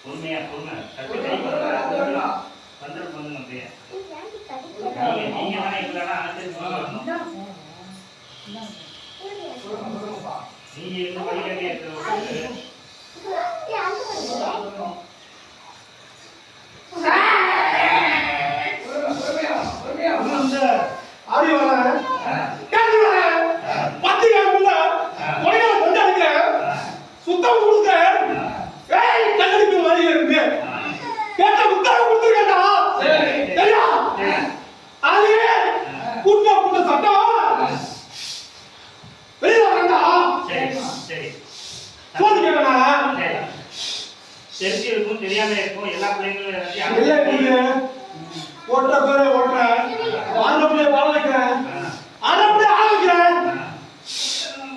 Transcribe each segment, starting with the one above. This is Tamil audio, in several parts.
பொறுமையா பொறுமை கட்டு கை பந்தல் பண்ணுங்க அப்படியே நீங்க தானே இல்லைன்னா நீங்க இருந்து வழிகாட்டி ஆடி வர சுத்தம் கொடுக்க கல்லடிப்பு மாதிரி இருக்கு கேட்ட உத்தரவு கொடுத்துருக்கா சரியா அது கூட்ட கூட்ட சட்டம் வெளியில வரண்டா சரி போது கேட்டா தெரிஞ்சு இருக்கும் தெரியாம இருக்கும் எல்லா பிள்ளைங்களும் ஓட்டுற பேரை ஓட்டுறேன் ஆண்ட பிள்ளைய வாழ வைக்கிறேன் ஆண்ட பிள்ளைய ஆள வைக்கிறேன்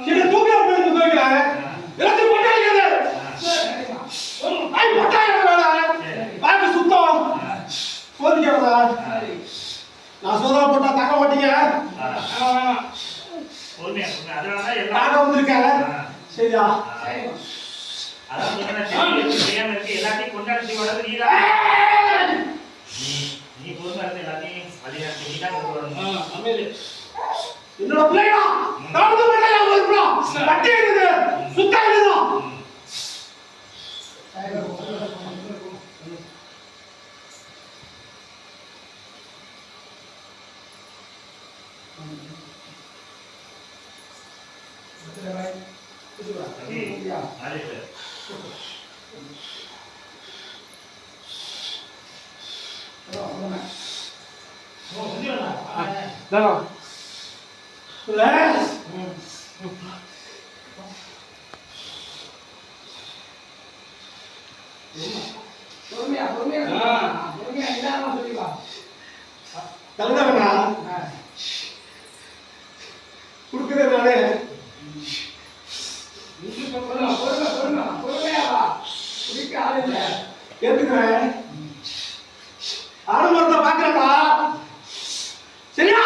சின்ன தூக்கில பிள்ளை தூக்க வைக்கிறேன் எல்லாத்தையும் பொட்டை வைக்கிறது பொட்டை வாங்க சுத்தம் சோதிக்கிறதா நான் சோதனை போட்டா தாக்க மாட்டீங்க தாக்க வந்திருக்கேன் சரியா தெரியாம இருக்கு எல்லாத்தையும் கொண்டாடி வளர்ந்து நீதான் நீ பொறுமை இருந்து எல்லாத்தையும் வழிகாட்டி நீதான் கொண்டு வரணும் என்னோட பிள்ளைடா தாழ்ந்து பண்ணையா போறோம் கட்டி இருக்குது சுத்தம் இருக்குது ஆடம்பரத்தை பாக்குறா சரியா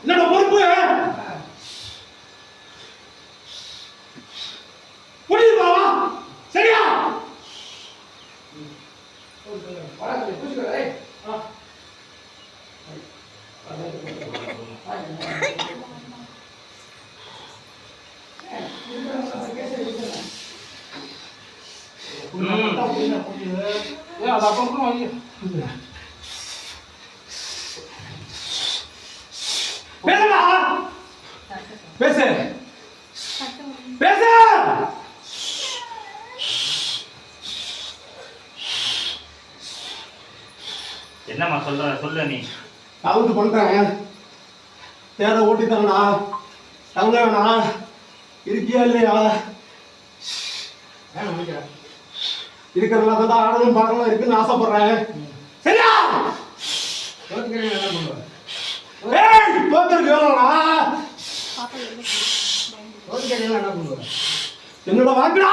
என்னோட பொறுப்பு புரியுதுவா சரியா பேசு பேசு என்னம்மா சொல்ல நீ கவுந்து பண்றேன் தேட ஓட்டி தரனா தங்க வேணா இருக்கியா இல்லையா இருக்கிறதுல தான் ஆடணும் பார்க்கணும் இருக்குன்னு ஆசைப்படுறேன் சரியா தோத்திருக்கு வேணா என்னோட வாக்குடா